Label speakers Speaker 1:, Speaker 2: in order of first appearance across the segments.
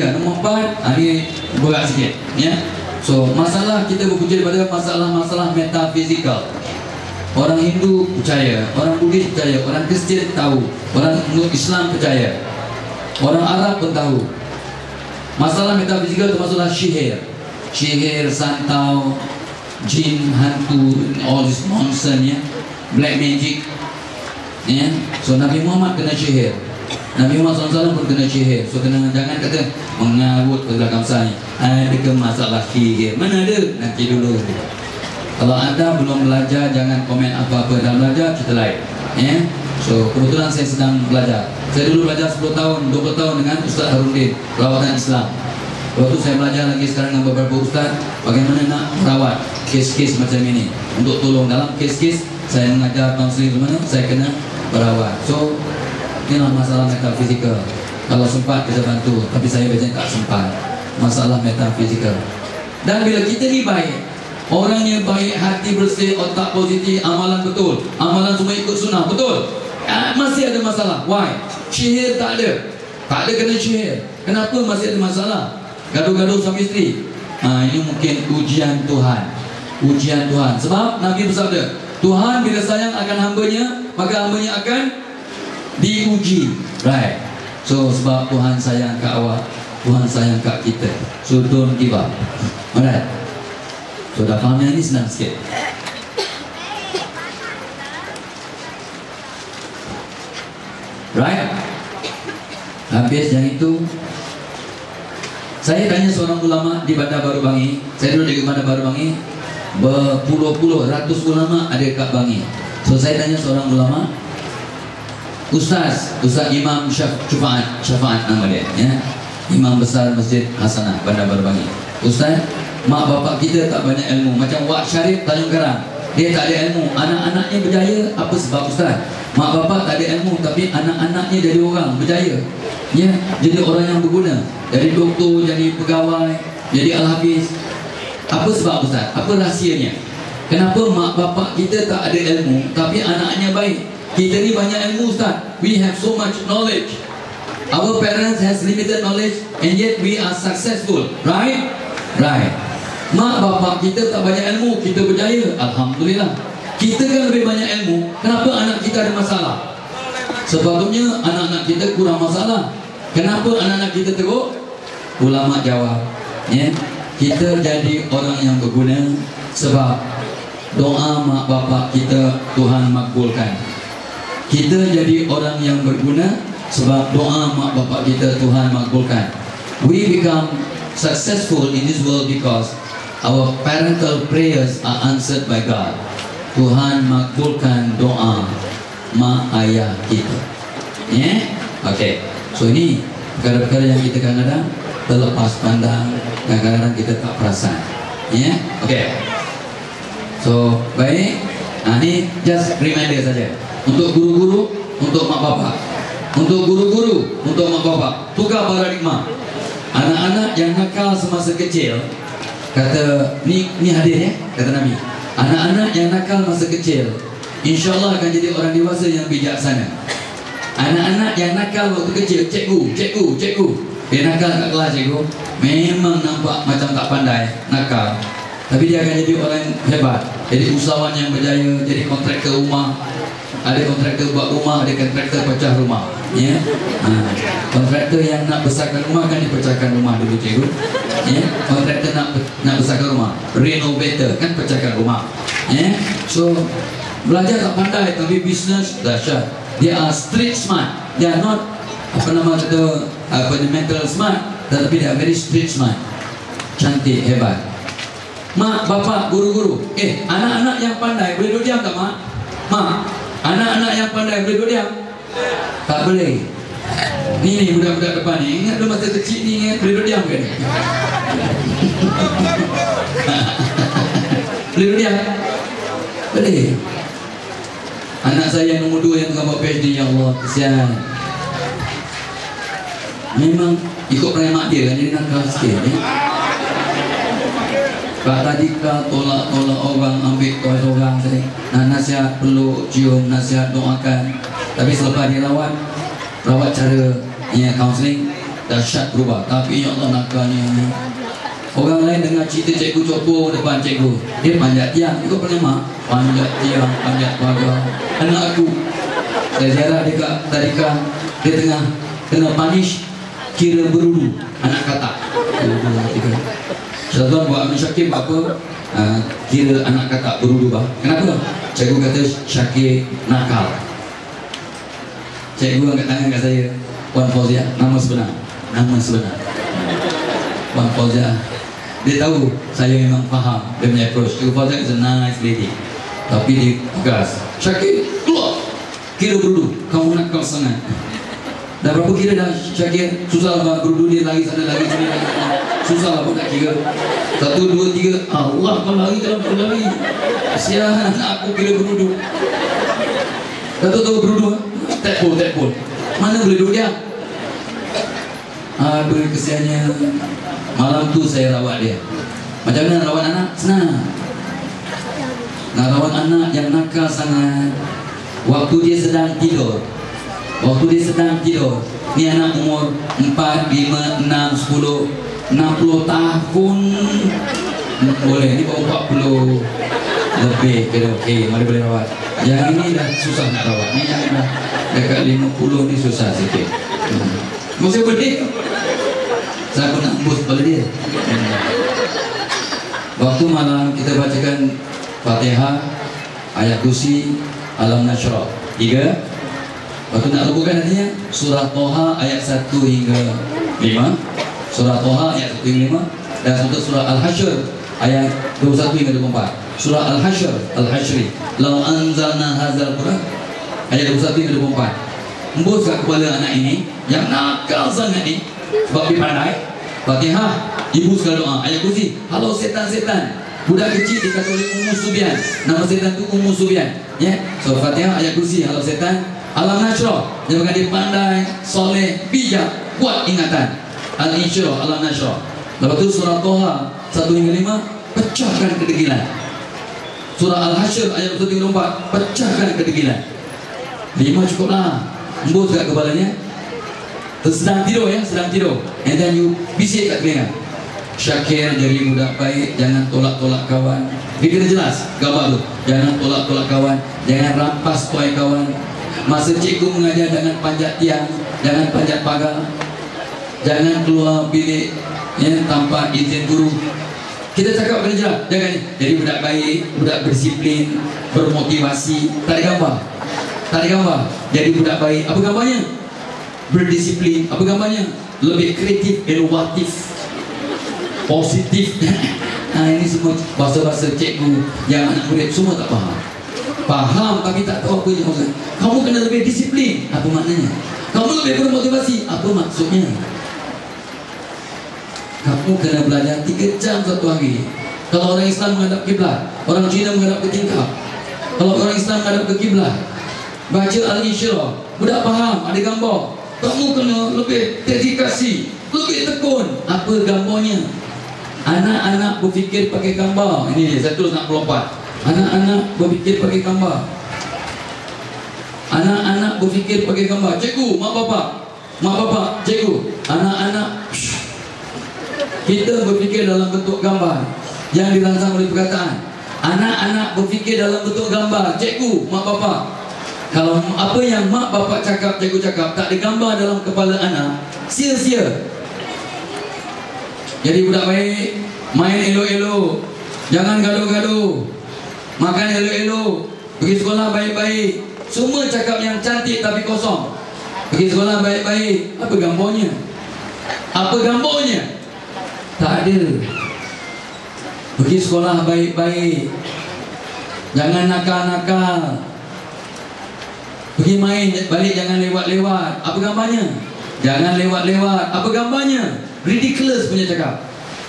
Speaker 1: 3. Nombor 4, ni berat sikit ya. So masalah kita berpunca daripada masalah-masalah metafizikal. Orang Hindu percaya, orang Buddhis percaya, orang Kristian tahu, orang Islam percaya, orang Arab pun tahu. Masalah metafizikal termasuklah sihir, santau, jin, hantu, all this nonsense ya, black magic ya. So Nabi Muhammad kena sihir, Nabi Muhammad SAW pun kena sihir. So jangan kata mengarut ke belakang saya, ada ke masalah sihir, mana ada, nanti dulu. Kalau anda belum belajar, jangan komen apa-apa. Dalam belajar kita lain ya. So kebetulan saya sedang belajar. Saya dulu belajar 10 tahun, 20 tahun dengan Ustaz Harudin, perawatan Islam. Waktu saya belajar lagi sekarang dengan beberapa ustaz bagaimana nak merawat kes-kes macam ini. Untuk tolong dalam kes-kes saya mengajar kaunseling mana saya kena merawat. So inilah masalah metafizikal. Kalau sempat kita bantu, tapi saya biasanya tak sempat. Masalah metafizikal. Dan bila kita ni baik, orang yang baik, hati bersih, otak positif, amalan betul, amalan semua ikut sunnah, betul, masih ada masalah. Why? Sihir tak ada kena sihir. Kenapa masih ada masalah? Gaduh-gaduh suami isteri. Ini mungkin ujian Tuhan. Sebab Nabi bersabda, Tuhan bila sayang akan hambanya, maka hambanya akan diuji. Right. So sebab Tuhan sayang kat awak, Tuhan sayang kat kita. So don't give up. Alright. So dah faham yang ni senang sikit. Right. Habis yang itu, saya tanya seorang ulama di Bandar Baru Bangi. Saya duduk di Bandar Baru Bangi, berpuluh-puluh, ratus ulama ada kat Bangi. So saya tanya seorang ulama, Ustaz Imam Syafaat nama dia ya? Imam besar Masjid Hasanah Bandar Baru Bangi. Ustaz, mak bapak kita tak banyak ilmu. Macam Wak Syarif Tanjung Karang, dia tak ada ilmu, anak-anaknya berjaya. Apa sebab Ustaz? Mak bapak tak ada ilmu, tapi anak-anaknya jadi orang berjaya ya, jadi orang yang berguna, jadi doktor, jadi pegawai, jadi al-hafiz. Apa sebab Ustaz? Apa rahsianya? Kenapa mak bapak kita tak ada ilmu tapi anaknya baik? Kita ni banyak ilmu Ustaz. We have so much knowledge. Our parents has limited knowledge and yet we are successful. Right? Right. Mak bapak kita tak banyak ilmu, kita berjaya. Alhamdulillah. Kita kan lebih banyak ilmu, kenapa anak kita ada masalah? Sepatutnya anak-anak kita kurang masalah. Kenapa anak-anak kita teruk? Ulama jawab ya, kita jadi orang yang berguna sebab doa mak bapak kita Tuhan makbulkan. Kita jadi orang yang berguna sebab doa mak bapak kita Tuhan makbulkan. We become successful in this world because our parental prayers are answered by God. Tuhan makbulkan doa mak ayah kita ya. Okay. So ini perkara-perkara yang kita kadang-kadang terlepas pandang, kadang-kadang kita tak perasan ya. Okay. So baik. Ini just reminder saja untuk guru-guru, untuk mak bapak, untuk guru-guru, untuk mak bapak. Tukar paradigma. Anak-anak yang nakal semasa kecil, kata ni hadir ya, kata Nabi, anak-anak yang nakal masa kecil InsyaAllah akan jadi orang dewasa yang bijaksana. Anak-anak yang nakal waktu kecil, cikgu dia nakal kat kelas, cikgu memang nampak macam tak pandai, nakal, tapi dia akan jadi orang hebat, jadi usahawan yang berjaya, jadi kontraktor rumah. Ada kontraktor buat rumah, ada kontraktor pecah rumah ya. Kontraktor yang nak besarkan rumah kan dipecahkan rumah dulu, cikgu ya. Kontraktor nak besarkan rumah, renovator kan pecahkan rumah ya. So belajar tak pandai tapi bisnes dahsyat. Dia are street smart. They are not mental smart, tetapi dia are very street smart. Cantik, hebat. Mak, bapak, guru-guru, anak-anak yang pandai boleh duduk diam tak mak? Mak, anak-anak yang pandai boleh duduk diam? Tak boleh. Ni budak-budak depan ni, ingat dulu masa kecil ni, ingat boleh duduk diam ke ni? Boleh duduk diam? Boleh. Anak saya yang nombor 2 yang tengah buat PhD, ya Allah, kesian. Memang ikut perangai mak dia kan, jadi nakal sikit ya. Kak tadi kau tolak orang, ambil toys orang tadi. Nasihat perlu cium, nasihat doakan. Tapi selepas dia rawat cara kaunseling, dahsyat berubah. Tapi ya Allah nakalnya. Orang lain dengar cerita cikgu copor depan cikgu, dia panjat tiang. Ikut pernah mak? Panjat tiang, panjat pagar. Anak aku, saya ziarah dekat tadika, dia tengah kena punish, kira berudu, anak katak. Syaitan buat Amin Syakir buat apa? Kira anak katak berudu bah. Kenapa? Cikgu kata Syakir nakal. Cikgu angkat tangan kat saya, Puan Fauzia, nama sebenar. Puan Fauzia, dia tahu saya memang faham dia punya approach. Cikgu Fauzia is a nice lady, tapi dia tegas. Syakir, keluar. Kira berudu, kamu nakal sangat. Dah berapa kira dah Syakir? Susah lah berudu, dia lari sana lari sini lari sana. Susah lah pun nak kira. 1, 2, 3, Allah kau lari dalam berlari. Kesian anak aku kira berudu. Dah tahu berudu? Tap pole. Mana boleh duduk dia? Aduh kesiannya. Malam tu saya rawat dia. Macam mana rawat anak? Senang. Nak rawat anak yang nakal sangat. Waktu dia sedang tidur. Ni anak umur 4, 5, 6, 10, 60 tahun. Boleh, ni baru 40 lebih. Okey, mari boleh rawat. Yang ini dah susah nak rawat. Ni yang dah dekat 50 ni susah sikit. Mesti boleh. Saya pun nak embus kepala dia. Waktu malam kita bacakan Fatihah, ayat kursi, Alam Nashrah 3. Waktu nak rubuhkan nantinya surah Toha ayat 1 hingga 5, surah Toha ayat 1 hingga 5, dan surah Al-Hashr ayat 21 hingga 24. Surah Al-Hashri, Lau anzalna hadzal Quran ayat 21 hingga 24. Embus kat kepala anak ini yang nakal sangat ni, sebab dia pandai. Fatihah, ibu sekali doa. Ayat kursi, halo setan-setan. Budak kecil dikata oleh Ummu Subyan. Nama setan tu Ummu Subyan. Ya. So Fatihah, ayat kursi, halo setan. Alam Nashrah, dia dia pandai, soleh, bijak, kuat ingatan. Al-Insyirah, Alam Nashrah. Lepas tu surah Toha 1 hingga 5, pecahkan kedegilan. Surah Al-Hashr ayat 1 hingga 4, pecahkan kedegilan. 5 cukuplah. Embus kat kepalanya. Sedang tidur ya, sedang tidur. And then you bisik kat telinga. Syakir jadi budak baik, jangan tolak-tolak kawan. Dia jelas gambar tu. Jangan tolak-tolak kawan, jangan rampas toy kawan. Masa cikgu mengajar jangan panjat tiang, jangan panjat pagar, jangan keluar bilik ya, tanpa izin guru. Kita cakap kena jelas, jangan. Jadi budak baik, budak berdisiplin, bermotivasi. Tak ada gambar. Jadi budak baik, apa gambarnya? Berdisiplin, apa gambarnya? Lebih kreatif, inovatif, positif. Ini semua bahasa-bahasa cikgu yang anak murid semua tak faham tapi tak tahu apa yang maksud. Kamu kena lebih disiplin, apa maknanya? Kamu lebih bermotivasi, apa maksudnya? Kamu kena belajar 3 jam satu hari. Kalau orang Islam menghadap kiblat, orang Cina menghadap ke tingkap. Kalau orang Islam menghadap ke kiblat, baca Al-Insyirah, budak faham, ada gambar. Kamu kena lebih dedikasi, lebih tekun. Apa gambarnya? Anak-anak berfikir pakai gambar. Ini saya terus nak melompat. Anak-anak berfikir pakai gambar. Anak-anak berfikir pakai gambar. Cikgu, mak bapak, cikgu. Anak-anak, kita berfikir dalam bentuk gambar yang dirangsang oleh perkataan. Anak-anak berfikir dalam bentuk gambar. Cikgu, mak bapak. Kalau apa yang mak bapak cakap, cikgu cakap, tak ada gambar dalam kepala anak, sia-sia. Jadi budak baik, main elok-elok, jangan gaduh-gaduh, makan elok-elok, pergi sekolah baik-baik. Semua cakap yang cantik tapi kosong. Pergi sekolah baik-baik, apa gambarnya? Tak ada. Pergi sekolah baik-baik, jangan nakal-nakal. Pergi main balik jangan lewat-lewat, apa gambarnya? Jangan lewat-lewat, apa gambarnya? Ridiculous punya cakap.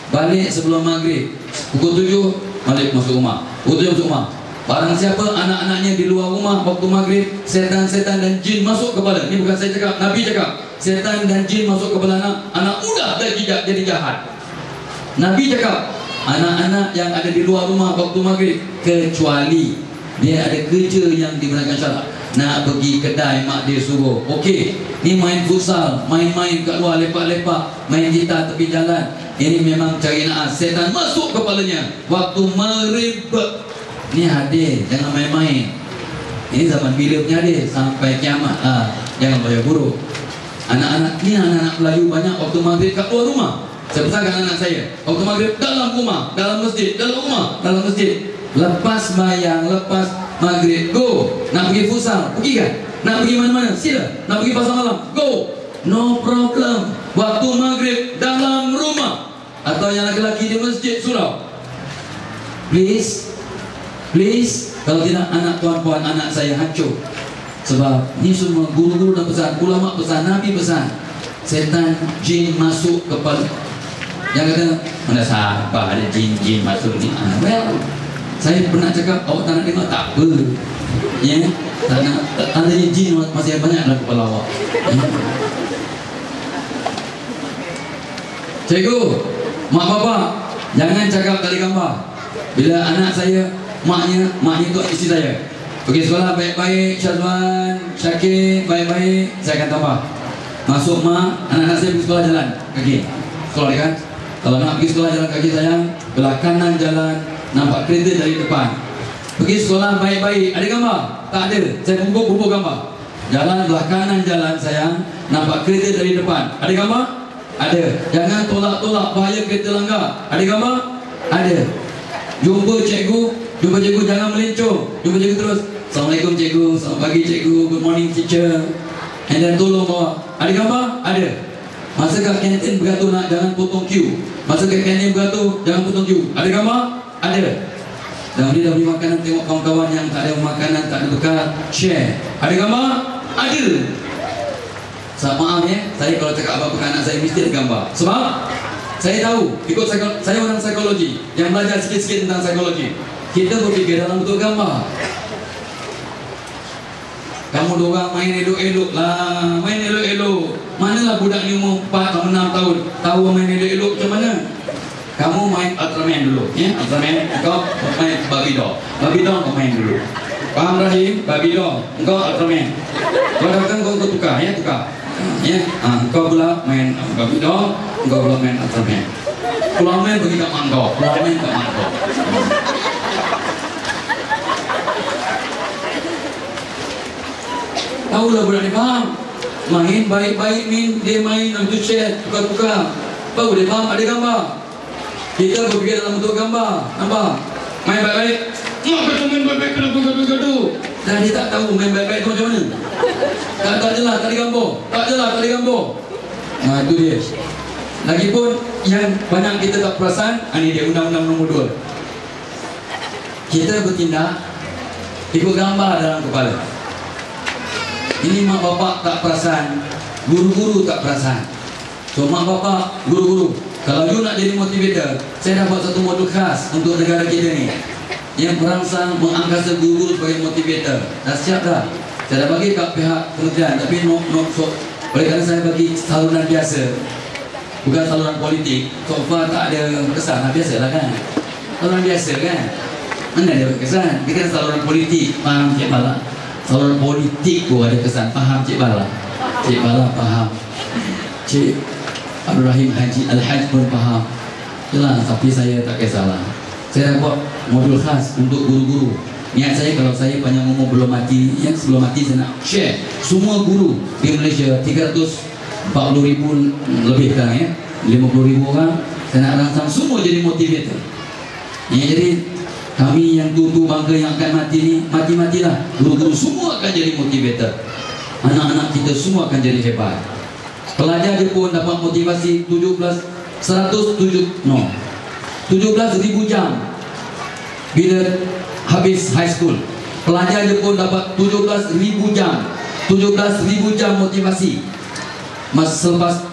Speaker 1: Balik sebelum maghrib, pukul 7 balik masuk rumah, pukul 7 masuk rumah. Barang siapa anak-anaknya di luar rumah waktu maghrib, setan-setan dan jin masuk kepala. Ini bukan saya cakap, Nabi cakap. Setan dan jin masuk kepala anak mudah jadi jahat. Nabi cakap, anak-anak yang ada di luar rumah waktu maghrib, kecuali dia ada kerja yang digunakan syarak. nak pergi kedai, mak dia suruh, okey, ni main futsal, main-main kat luar, lepak-lepak, main gitar tepi jalan. Ini memang cari naas. Setan masuk kepalanya waktu maghrib. Ni hadir, jangan main-main. Ini zaman bila punya hadir sampai kiamat. Jangan bayar buruk. Anak-anak ni, anak-anak Melayu banyak waktu maghrib kat luar rumah. Saya pesankan anak saya, waktu maghrib dalam rumah, dalam masjid, dalam rumah, dalam masjid. Lepas bayang, lepas maghrib, go. Nak pergi futsal, pergi kan? Nak pergi mana-mana, sila. Nak pergi pasar malam, go. No problem. Waktu maghrib dalam rumah. Atau yang laki-laki di masjid, surau. Please, please. Kalau tidak, anak tuan-puan, anak saya hancur. Sebab ni semua guru-guru dah pesan, ulama pesan, Nabi pesan. Setan, jin masuk kepala. Yang kata, mana siapa ada jin-jin masuk ni? Well, saya pernah cakap, awak tak nak dengar, tak apa. Ya, tak nak, tandanya jin masih banyak dalam kepala awak. Ya. Cikgu, mak bapak, jangan cakap tali gambar. Bila anak saya, maknya itu isteri saya. Pergi sekolah baik-baik, Syazwan, Syakir, baik-baik, saya akan tambah. Masuk mak, anak-anak saya pergi sekolah jalan kaki. Sekolah dia kan? Kalau nak pergi sekolah jalan kaki sayang, belah kanan jalan, nampak kereta dari depan. Pergi sekolah baik-baik. Ada gambar? Tak ada. Saya bubuk gambar. Jalan belah kanan jalan sayang, nampak kereta dari depan. Ada gambar? Ada. Jangan tolak-tolak, bahaya kereta langgar. Ada gambar? Ada. Jumpa cikgu, jangan melencong. Jumpa cikgu terus, Assalamualaikum cikgu, selamat pagi cikgu, good morning teacher. And then tolong bawa. Ada gambar? Ada. Masa kat kantin beratur nak jangan potong queue. Masa kat kantin beratur jangan potong queue. Ada gambar? Ada. Dan dia dah beli makanan, tengok kawan-kawan yang tak ada makanan, tak ada bekal, share. Ada gambar? Ada. Maaf ya, saya kalau cakap apa-apa ke anak saya mesti ada gambar. Sebab saya tahu, ikut saya orang psikologi yang belajar sikit-sikit tentang psikologi. Kita berfikir dalam bentuk gambar. Kamu dorang main elok-elok lah, main elok-elok. Manalah budak ni umur 4 atau 6 tahun tahu main elok-elok macam mana? Kamu main Ultraman dulu, ya? Ultraman, kau main Barbie doll. Barbie doll kau main dulu. Faham Rahim? Barbie doll, engkau Ultraman. Kau datang kau tukar, ya tukar. Ya, kau pula main Barbie doll, engkau pula main Ultraman. Ultraman pergi kat mak kau, Ultraman kat mak kau. Tahulah budak ni faham. Main baik-baik dia main untuk share, tukar-tukar. Baru dia faham ada gambar. Kita berfikir dalam bentuk gambar. Nampak? Main baik-baik. Kata main baik-baik gaduh. Dan dia tak tahu main baik-baik tu macam mana. Tak jelas tak ada gambar. Tak jelas tak ada gambar. Nah itu dia. Lagipun yang banyak kita tak perasan, ini dia undang-undang nombor 2. Kita bertindak ikut gambar dalam kepala. Ini mak bapak tak perasan, guru-guru tak perasan. So mak bapak, guru-guru, kalau you nak jadi motivator, saya dah buat satu modul khas untuk negara kita ni yang merangsang mengangkasa guru sebagai motivator. Dah siap dah? Saya dah bagi kat pihak kementerian, tapi so, oleh kerana saya bagi saluran biasa, bukan saluran politik. So far tak ada kesan, biasalah kan? Saluran biasa kan? Mana ada kesan? Dia kan saluran politik, faham Cik Bala? Saluran politik pun ada kesan, faham Cik Bala? Cik Bala faham, Cik Abdul Rahim Haji Al-Haj pun faham. Yalah, tapi saya tak kisahlah. Saya buat modul khas untuk guru-guru. Niat saya kalau saya panjang umur belum mati, yang sebelum mati saya nak share semua guru di Malaysia 340,000 lebih sekarang ya, 50,000 orang. Saya nak rangsang semua jadi motivator. Ya, jadi kami yang tua bangga yang akan mati ni, mati-matilah. Guru-guru semua akan jadi motivator. Anak-anak kita semua akan jadi hebat. Pelajar dia pun dapat motivasi 17,000 jam bila habis high school. Pelajar dia pun dapat 17,000 jam. 17,000 jam motivasi. Selepas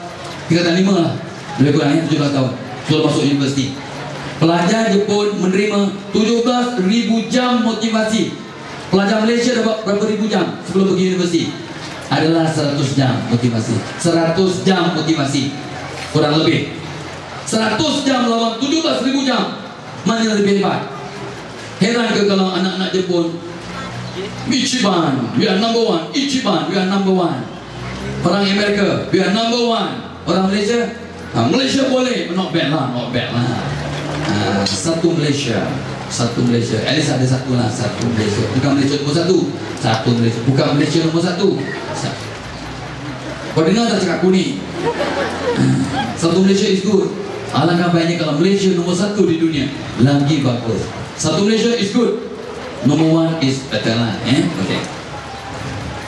Speaker 1: tingkatan 5 lah, lebih kurangnya 17 tahun sebelum masuk universiti. Pelajar Jepun menerima 17,000 jam motivasi. Pelajar Malaysia dapat berapa ribu jam sebelum pergi universiti? Adalah 100 jam motivasi. 100 jam motivasi. Kurang lebih 100 jam lawan 17,000 jam. Mana yang lebih hebat? Heran ke kalau anak-anak Jepun Ichiban, we are number one. Ichiban, we are number one. Orang Amerika, we are number one. Orang Malaysia, Malaysia boleh, not bad lah, not bad lah. Satu Malaysia, satu Malaysia. At least ada satu lah, satu Malaysia. Bukan Malaysia nombor satu, satu Malaysia. Bukan Malaysia nombor satu. Kau dengar tak cakap aku ni? Satu Malaysia is good. Alangkah baiknya kalau Malaysia nombor satu di dunia, lagi bagus. Satu Malaysia is good. Number one is better lah, okay.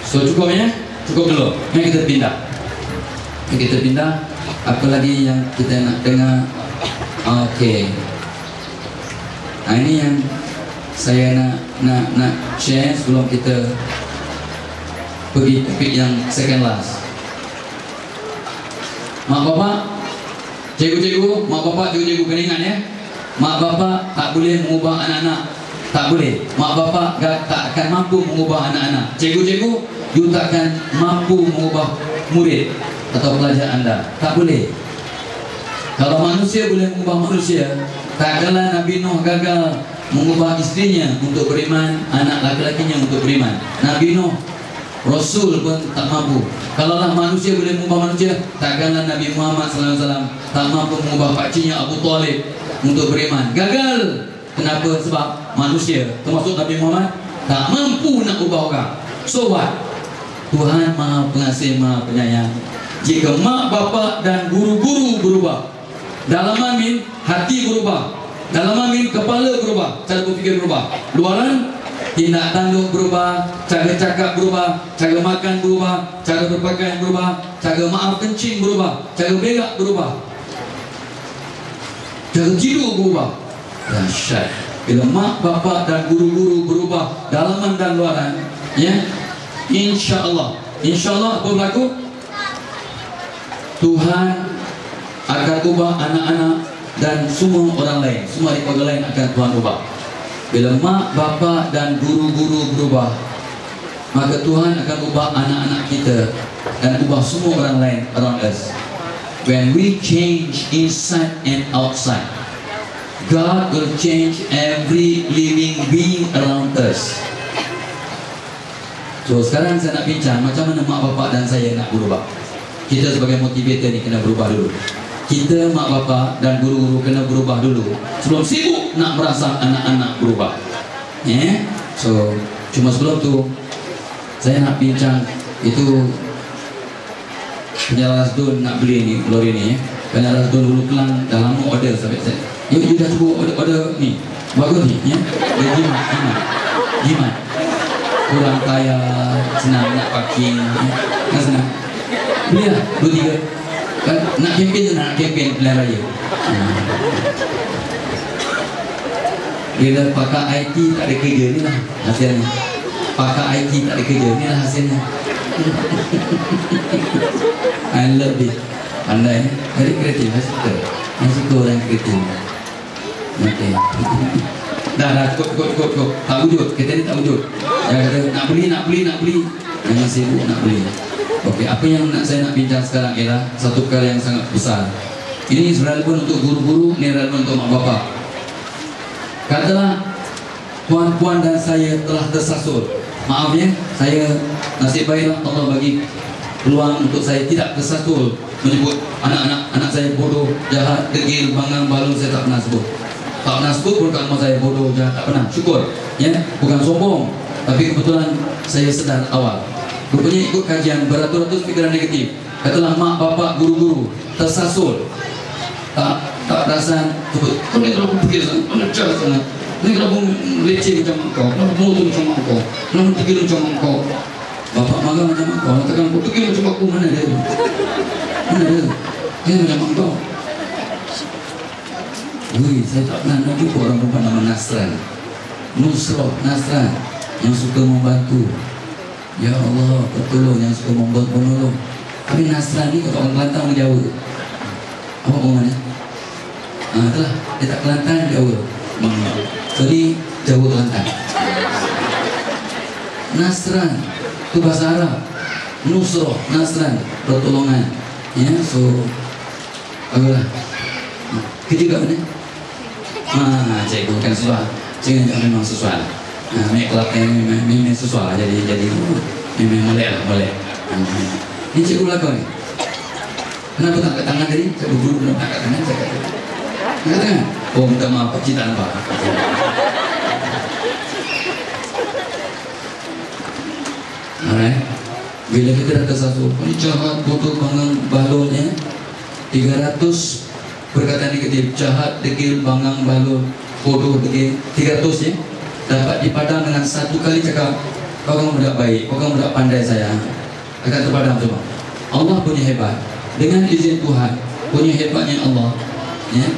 Speaker 1: So cukup ya, cukup dulu. Mari kita pindah. Mari kita pindah. Apa lagi yang kita nak dengar? Okay. Nah, ini yang saya nak share sebelum kita pergi topik yang second last. Mak bapak, cikgu-cikgu, mak bapak, cikgu-cikgu kena ingat ya. Mak bapak tak boleh mengubah anak-anak. Tak boleh. Mak bapak tak akan mampu mengubah anak-anak. Cikgu-cikgu, you tak akan mampu mengubah murid atau pelajar anda. Tak boleh. Kalau manusia boleh mengubah manusia, tak adalah Nabi Nuh gagal mengubah istrinya untuk beriman, anak laki-lakinya untuk beriman. Nabi Nuh, Rasul pun tak mampu. Kalaulah manusia boleh mengubah manusia, takkanlah Nabi Muhammad SAW tak mampu mengubah pakciknya Abu Talib untuk beriman. Gagal. Kenapa? Sebab manusia, termasuk Nabi Muhammad, tak mampu nak ubah orang. So what? Tuhan Maha Pengasih, Maha Penyayang. Jika mak bapak dan guru-guru berubah, dalam amin hati berubah, dalam amin kepala berubah, cara berfikir berubah, luaran tindak tanduk berubah, cara cakap berubah, cara makan berubah, cara berpakaian berubah, cara maaf kencing berubah, cara berak berubah, cara tidur berubah. Dahsyat. Bila mak bapak dan guru-guru berubah dalaman dan luaran, ya, insya-Allah apa berlaku? Tuhan akan ubah anak-anak dan semua orang lain, semua keluarga lain akan Tuhan ubah. Bila mak bapak dan guru-guru berubah, maka Tuhan akan ubah anak-anak kita dan ubah semua orang lain around us. When we change inside and outside, God will change every living being around us. So sekarang saya nak bincang macam mana mak bapak dan saya nak berubah. Kita sebagai motivator ni kena berubah dulu. Kita mak bapak dan guru-guru kena berubah dulu sebelum sibuk nak merasa anak-anak berubah. So cuma sebelum tu saya nak bincang itu Penjara Rasdun nak beli ni lori ni. Penjara Rasdun dulu Kelang dah lama order sampai saya. You dah cuba order ni. Bagus ni ya. Jimat. Kurang kaya, senang nak parking, kan senang. Belilah 2-3. Kan nak kempen tu nak kempen pilihan raya. Bila pakar IT tak ada kerja ni lah hasilnya. Pakar IT tak ada kerja ni lah hasilnya. I love it. Pandai, very kreatif, saya suka orang kreatif. Okay. Dah cukup. Tak wujud, kita ni tak wujud. Dia kata nak beli. Jangan sibuk nak beli. Okey, apa yang saya nak bincang sekarang ialah satu perkara yang sangat besar. Ini relevan untuk guru-guru, ini relevan untuk mak bapak. Katalah puan-puan dan saya telah tersasul. Maaf ya, saya nasib baiklah Allah bagi peluang untuk saya tidak tersasul menyebut anak saya bodoh, jahat, degil, bangang, balun. Saya tak pernah sebut. Tak pernah sebut pun kat rumah saya bodoh, jahat, tak pernah. Syukur ya, bukan sombong, tapi kebetulan saya sedar awal. Rupanya ikut kajian beratus-ratus fikiran negatif. Katalah mak bapak guru-guru tersasul, tak perasan sebut, kau ni kalau fikir sangat, kau nak cara sangat, ni kalau leceh macam kau, kalau mutu macam kau, kalau fikir macam kau, bapak marah macam kau, katakan kau fikir macam aku, mana dia? Dia macam kau. Wih, saya tak pernah nak jumpa orang perempuan nama Nasran, Nusrah, Nasran yang suka membantu. Ya Allah, bertolong yang suka membantu menolong. Tapi Nasran ni kalau orang Kelantan, orang Jawa. Apa mana? Itulah, dia tak Kelantan, Jawa. Jadi Jawa Kelantan. Nasran itu bahasa Arab. Nusrah, Nasran, pertolongan. Ya, so bagulah. Kerja kat mana? Cikgu kan sesuai. Cikgu memang sesuai. Nah, naik kelab memang susah jadi memang boleh lah boleh. Ini cikgu belakang ni. Kenapa tak angkat tangan tadi? Saya berburu kenapa angkat tangan? Saya kata angkat tangan. Oh minta maaf Pak Cik tak nampak. Alright. Bila kita dah tersasul, ini jahat, bodoh, bangang, balol ya. 300 perkataan negatif, jahat, degil, bangang, balol, bodoh, degil, 300 ya. Dapat dipadam dengan satu kali cakap, kau kamu budak baik, kau kamu budak pandai saya. Akan terpadam semua. Allah punya hebat. Dengan izin Tuhan, punya hebatnya Allah ya.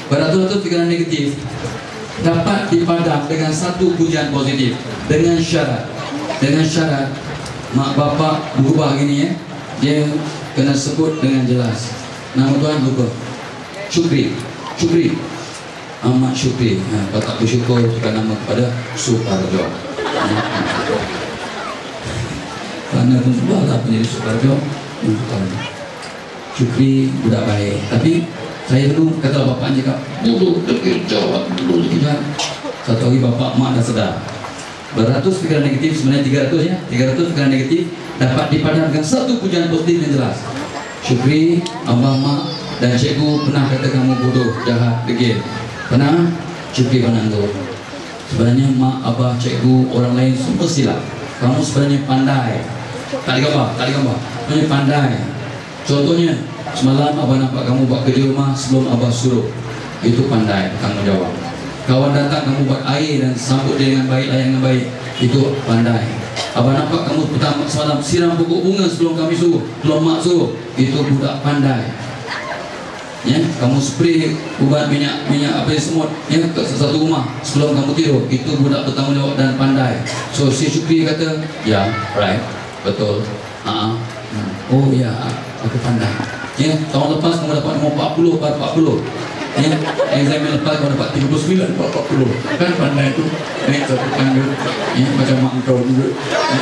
Speaker 1: Beratus-ratus pikiran negatif dapat dipadam dengan satu pujian positif. Dengan syarat mak bapak berubah gini ya, dia kena sebut dengan jelas nama Tuhan lupa. Syukri Ahmad Syukri. Kalau tak bersyukur bukan nama kepada Suparjo. Kerana pun sebab tak menjadi Suparjo. Syukri budak baik. Tapi saya dulu kata bapak cakap bodoh, degil, jawab dulu kita. Satu hari bapak mak dah sedar. Beratus pikiran negatif sebenarnya 300 ya. 300 pikiran negatif dapat dipadam dengan satu pujian positif yang jelas. Syukri, abang, mak dan cikgu pernah kata kamu bodoh, jahat, degil. Pernah? Syukri pernah tu. Sebenarnya mak, abah, cikgu, orang lain semua silap. Kamu sebenarnya pandai. Tak digambar. Sebenarnya pandai. Contohnya, semalam abah nampak kamu buat kerja rumah sebelum abah suruh. Itu pandai, tanggungjawab. Kawan datang kamu buat air dan sambut dia dengan baik, layan dengan baik. Itu pandai. Abah nampak kamu pertama semalam siram pokok bunga sebelum kami suruh, sebelum mak suruh. Itu budak pandai. Ya, kamu spray ubat minyak apa semut ya ke satu rumah sebelum kamu tidur. Itu budak bertanggungjawab dan pandai. So si Syukri kata, ya, right, betul. Oh ya, aku pandai. Ya, tahun lepas kamu dapat nombor 40 bar 40. Ya, exam lepas kamu dapat 39 bar 40. Kan pandai tu. Satu tangga. Ya, macam mak kau juga. Ya.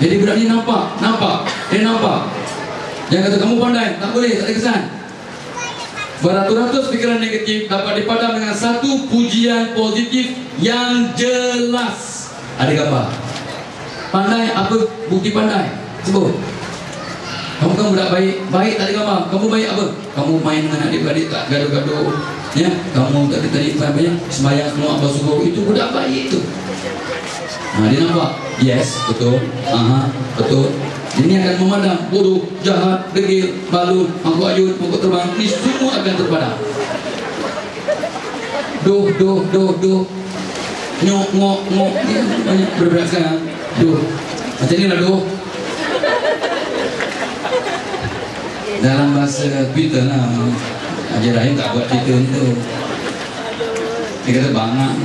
Speaker 1: Jadi budak ni nampak. Dia nampak. Yang kata kamu pandai, tak boleh, tak ada kesan. Beratus-ratus pikiran negatif dapat dipadam dengan satu pujian positif yang jelas. Ada gambar. Pandai apa? Bukti pandai. Sebut. Kamu kan budak baik tak ada gambar. Kamu baik apa? Kamu main dengan adik-adik tak gaduh-gaduh. Ya, kamu tadi sembahyang semua abah subuh. Itu budak baik itu. Nah, dia nampak. Yes, betul. Betul. Ini akan memadam bodoh, jahat, degil, balul, mangkuk ayun, mangkuk terbang. Ini semua akan terpadam. Doh. Ngok. Ini banyak berberat sekarang. Doh. Macam ni lah doh. Dalam bahasa Twitter lah, Haji Rahim tak buat Twitter ni tu. Dia kata bangang.